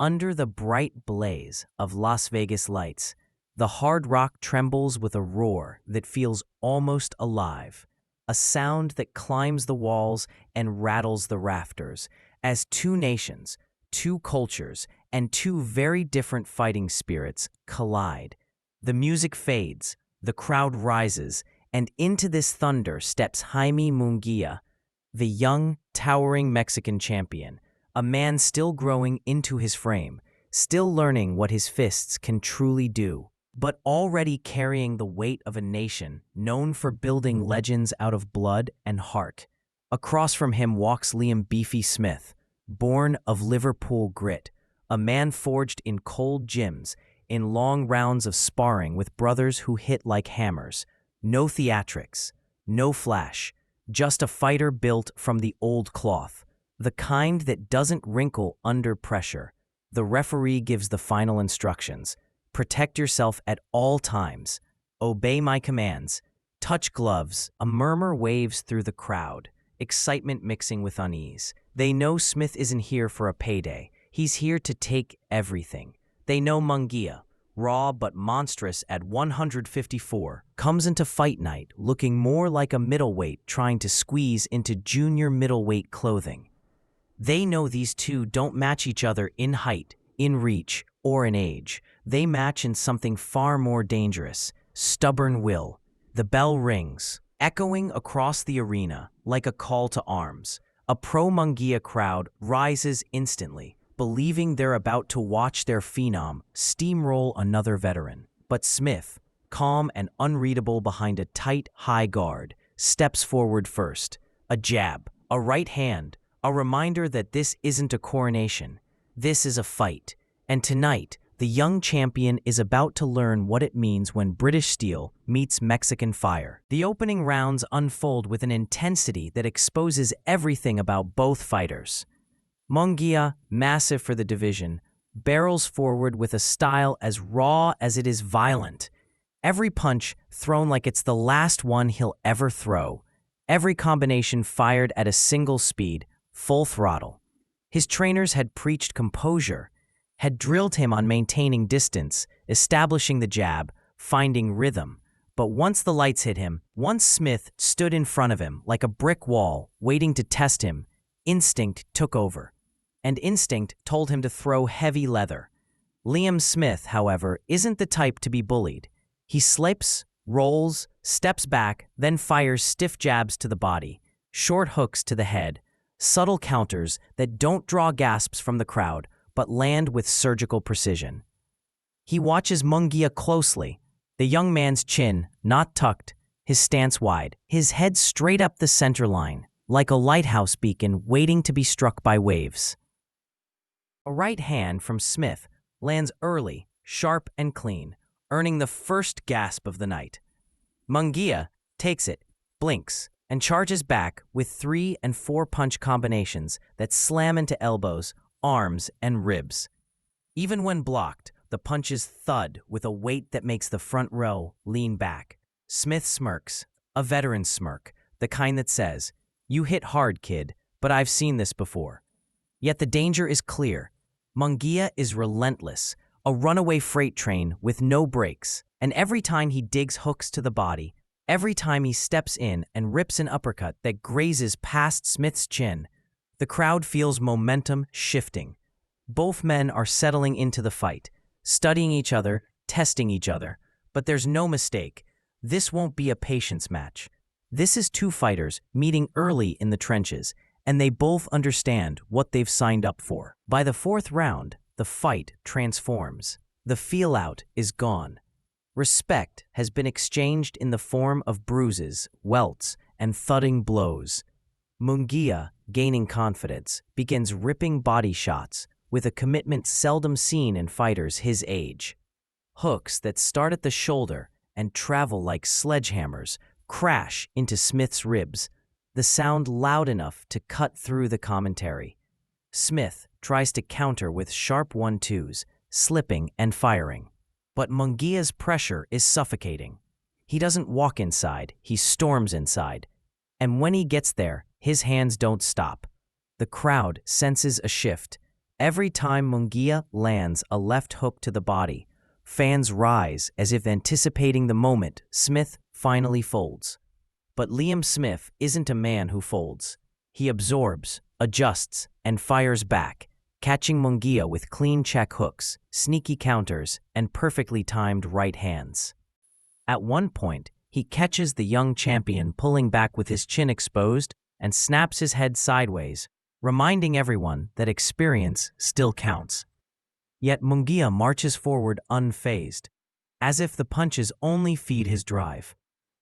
under the bright blaze of Las Vegas lights, the Hard Rock trembles with a roar that feels almost alive, a sound that climbs the walls and rattles the rafters, as two nations, two cultures, and two very different fighting spirits collide. The music fades, the crowd rises, and into this thunder steps Jaime Munguia, the young, towering Mexican champion, a man still growing into his frame, still learning what his fists can truly do, but already carrying the weight of a nation known for building legends out of blood and heart. Across from him walks Liam "Beefy" Smith, born of Liverpool grit, a man forged in cold gyms, in long rounds of sparring with brothers who hit like hammers. No theatrics, no flash, just a fighter built from the old cloth, the kind that doesn't wrinkle under pressure. The referee gives the final instructions. Protect yourself at all times. Obey my commands. Touch gloves. A murmur waves through the crowd, excitement mixing with unease. They know Smith isn't here for a payday. He's here to take everything. They know Munguia, raw but monstrous at 154, comes into fight night looking more like a middleweight trying to squeeze into junior middleweight clothing. They know these two don't match each other in height, in reach, or in age. They match in something far more dangerous: stubborn will. The bell rings, echoing across the arena like a call to arms. A pro-Munguia crowd rises instantly, believing they're about to watch their phenom steamroll another veteran. But Smith, calm and unreadable behind a tight, high guard, steps forward first. A jab, a right hand, a reminder that this isn't a coronation. This is a fight. And tonight, the young champion is about to learn what it means when British steel meets Mexican fire. The opening rounds unfold with an intensity that exposes everything about both fighters. Munguia, massive for the division, barrels forward with a style as raw as it is violent. Every punch thrown like it's the last one he'll ever throw. Every combination fired at a single speed, full throttle. His trainers had preached composure, had drilled him on maintaining distance, establishing the jab, finding rhythm. But once the lights hit him, once Smith stood in front of him like a brick wall, waiting to test him, instinct took over. And instinct told him to throw heavy leather. Liam Smith, however, isn't the type to be bullied. He slips, rolls, steps back, then fires stiff jabs to the body, short hooks to the head, subtle counters that don't draw gasps from the crowd, but land with surgical precision. He watches Munguia closely, the young man's chin not tucked, his stance wide, his head straight up the center line, like a lighthouse beacon waiting to be struck by waves. A right hand from Smith lands early, sharp and clean, earning the first gasp of the night. Munguia takes it, blinks, and charges back with 3 and 4 punch combinations that slam into elbows, arms, and ribs. Even when blocked, the punches thud with a weight that makes the front row lean back. Smith smirks, a veteran smirk, the kind that says, "You hit hard, kid, but I've seen this before." Yet the danger is clear. Munguia is relentless, a runaway freight train with no brakes, and every time he digs hooks to the body, every time he steps in and rips an uppercut that grazes past Smith's chin, the crowd feels momentum shifting. Both men are settling into the fight, studying each other, testing each other. But there's no mistake. This won't be a patience match. This is two fighters meeting early in the trenches, and they both understand what they've signed up for. By the 4th round, the fight transforms. The feel-out is gone. Respect has been exchanged in the form of bruises, welts, and thudding blows. Munguia, gaining confidence, begins ripping body shots with a commitment seldom seen in fighters his age. Hooks that start at the shoulder and travel like sledgehammers crash into Smith's ribs, the sound loud enough to cut through the commentary. Smith tries to counter with sharp 1-2s, slipping and firing. But Munguia's pressure is suffocating. He doesn't walk inside, he storms inside. And when he gets there, his hands don't stop. The crowd senses a shift, Every time Munguia lands a left hook to the body, fans rise as if anticipating the moment Smith finally folds. But Liam Smith isn't a man who folds. He absorbs, adjusts, and fires back, catching Munguia with clean check hooks, sneaky counters, and perfectly timed right hands. At one point, he catches the young champion pulling back with his chin exposed and snaps his head sideways, reminding everyone that experience still counts. Yet Munguia marches forward unfazed, as if the punches only feed his drive.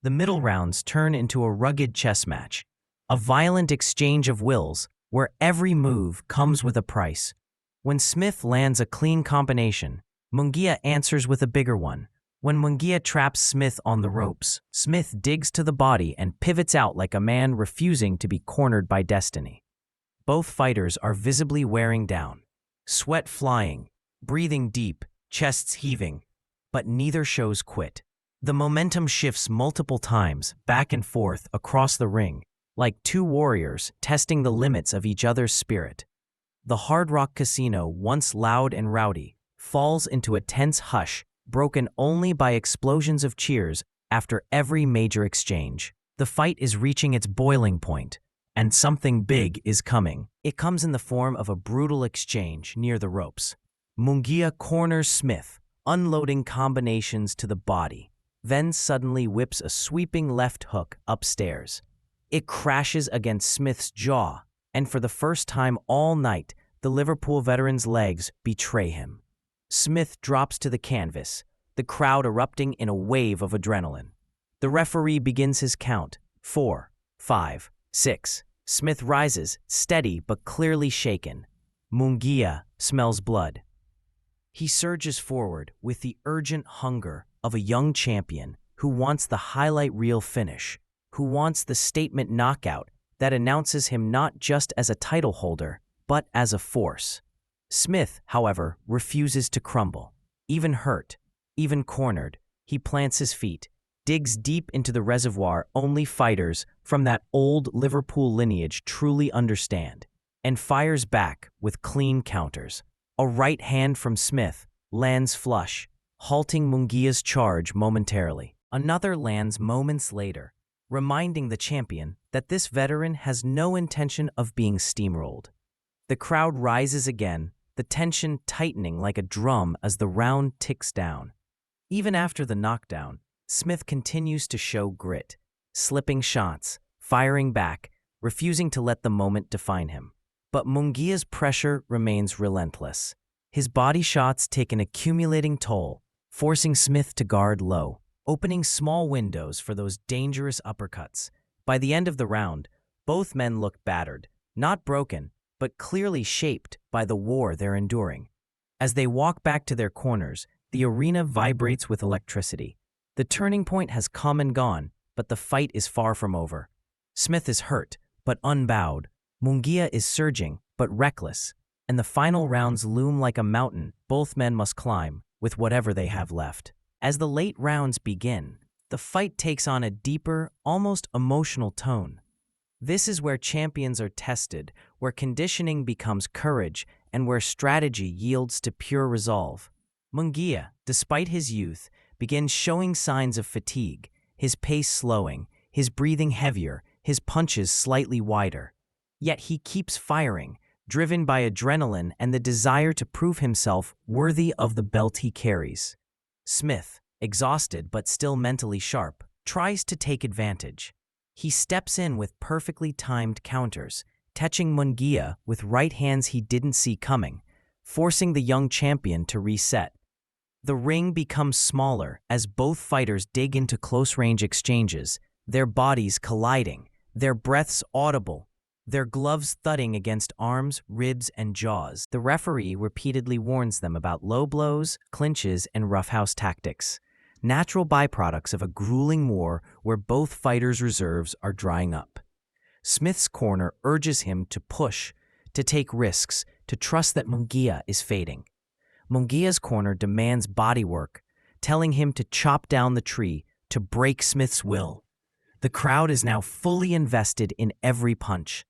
The middle rounds turn into a rugged chess match, a violent exchange of wills where every move comes with a price. When Smith lands a clean combination, Munguia answers with a bigger one. When Munguia traps Smith on the ropes, Smith digs to the body and pivots out like a man refusing to be cornered by destiny. Both fighters are visibly wearing down, sweat flying, breathing deep, chests heaving, but neither shows quit. The momentum shifts multiple times, back and forth across the ring, like two warriors testing the limits of each other's spirit. The Hard Rock Casino, once loud and rowdy, falls into a tense hush, broken only by explosions of cheers after every major exchange. The fight is reaching its boiling point, and something big is coming. It comes in the form of a brutal exchange near the ropes. Munguia corners Smith, unloading combinations to the body, then suddenly whips a sweeping left hook upstairs. It crashes against Smith's jaw, and for the first time all night, the Liverpool veteran's legs betray him. Smith drops to the canvas, the crowd erupting in a wave of adrenaline. The referee begins his count. 4, 5, 6. Smith rises, steady but clearly shaken. Munguia smells blood. He surges forward with the urgent hunger of a young champion who wants the highlight reel finish, who wants the statement knockout that announces him not just as a title holder, but as a force. Smith, however, refuses to crumble. Even hurt, even cornered, he plants his feet, digs deep into the reservoir only fighters from that old Liverpool lineage truly understand, and fires back with clean counters. A right hand from Smith lands flush, halting Munguia's charge momentarily. Another lands moments later, reminding the champion that this veteran has no intention of being steamrolled. The crowd rises again, the tension tightening like a drum as the round ticks down. Even after the knockdown, Smith continues to show grit, slipping shots, firing back, refusing to let the moment define him. But Munguia's pressure remains relentless. His body shots take an accumulating toll, forcing Smith to guard low, opening small windows for those dangerous uppercuts. By the end of the round, both men look battered, not broken, but clearly shaped by the war they're enduring. As they walk back to their corners, the arena vibrates with electricity. The turning point has come and gone, but the fight is far from over. Smith is hurt, but unbowed. Munguia is surging, but reckless. And the final rounds loom like a mountain both men must climb with whatever they have left. As the late rounds begin, the fight takes on a deeper, almost emotional tone. This is where champions are tested, where conditioning becomes courage, and where strategy yields to pure resolve. Munguia, despite his youth, begins showing signs of fatigue, his pace slowing, his breathing heavier, his punches slightly wider. Yet he keeps firing, driven by adrenaline and the desire to prove himself worthy of the belt he carries. Smith, exhausted but still mentally sharp, tries to take advantage. He steps in with perfectly timed counters, touching Munguia with right hands he didn't see coming, forcing the young champion to reset. The ring becomes smaller as both fighters dig into close-range exchanges, their bodies colliding, their breaths audible, their gloves thudding against arms, ribs, and jaws. The referee repeatedly warns them about low blows, clinches, and roughhouse tactics, natural byproducts of a grueling war where both fighters' reserves are drying up. Smith's corner urges him to push, to take risks, to trust that Munguia is fading. Munguia's corner demands bodywork, telling him to chop down the tree, to break Smith's will. The crowd is now fully invested in every punch.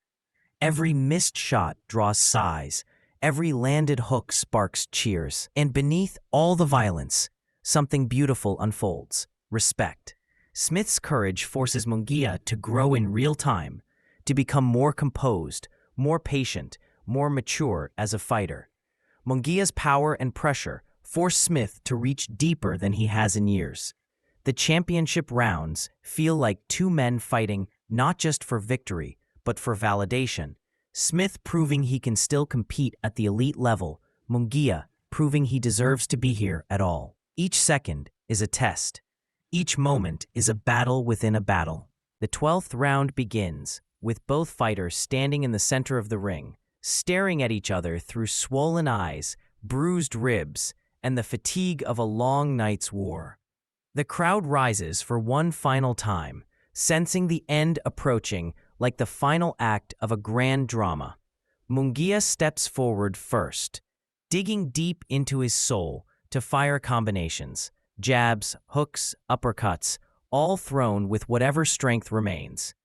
Every missed shot draws sighs. Every landed hook sparks cheers. And beneath all the violence, something beautiful unfolds. Respect. Smith's courage forces Munguia to grow in real time, to become more composed, more patient, more mature as a fighter. Munguia's power and pressure force Smith to reach deeper than he has in years. The championship rounds feel like two men fighting not just for victory, but for validation. Smith proving he can still compete at the elite level, Munguia proving he deserves to be here at all. Each second is a test. Each moment is a battle within a battle. The 12th round begins, with both fighters standing in the center of the ring, staring at each other through swollen eyes, bruised ribs, and the fatigue of a long night's war. The crowd rises for one final time, sensing the end approaching like the final act of a grand drama. Munguia steps forward first, digging deep into his soul to fire combinations, jabs, hooks, uppercuts, all thrown with whatever strength remains.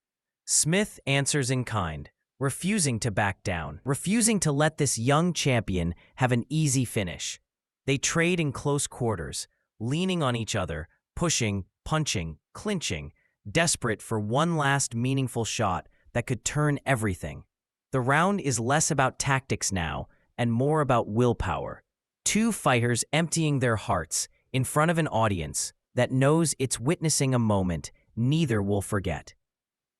Smith answers in kind, refusing to back down, refusing to let this young champion have an easy finish. They trade in close quarters, leaning on each other, pushing, punching, clinching, desperate for one last meaningful shot that could turn everything. The round is less about tactics now and more about willpower. Two fighters emptying their hearts in front of an audience that knows it's witnessing a moment neither will forget.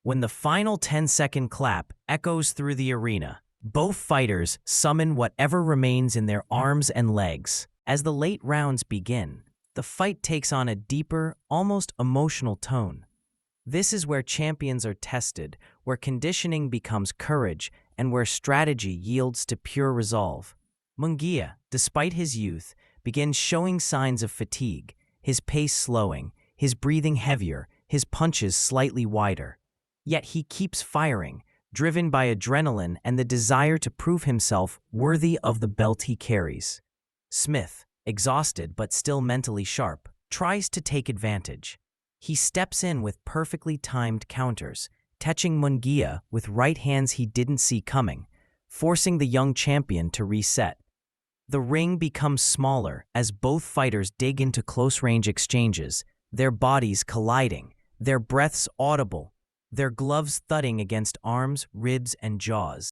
When the final 10-second clap echoes through the arena, both fighters summon whatever remains in their arms and legs. As the late rounds begin, the fight takes on a deeper, almost emotional tone. This is where champions are tested, where conditioning becomes courage, and where strategy yields to pure resolve. Munguia, despite his youth, begins showing signs of fatigue, his pace slowing, his breathing heavier, his punches slightly wider. Yet he keeps firing, driven by adrenaline and the desire to prove himself worthy of the belt he carries. Smith, exhausted but still mentally sharp, tries to take advantage. He steps in with perfectly timed counters, touching Munguia with right hands he didn't see coming, forcing the young champion to reset. The ring becomes smaller as both fighters dig into close-range exchanges, their bodies colliding, their breaths audible, their gloves thudding against arms, ribs, and jaws.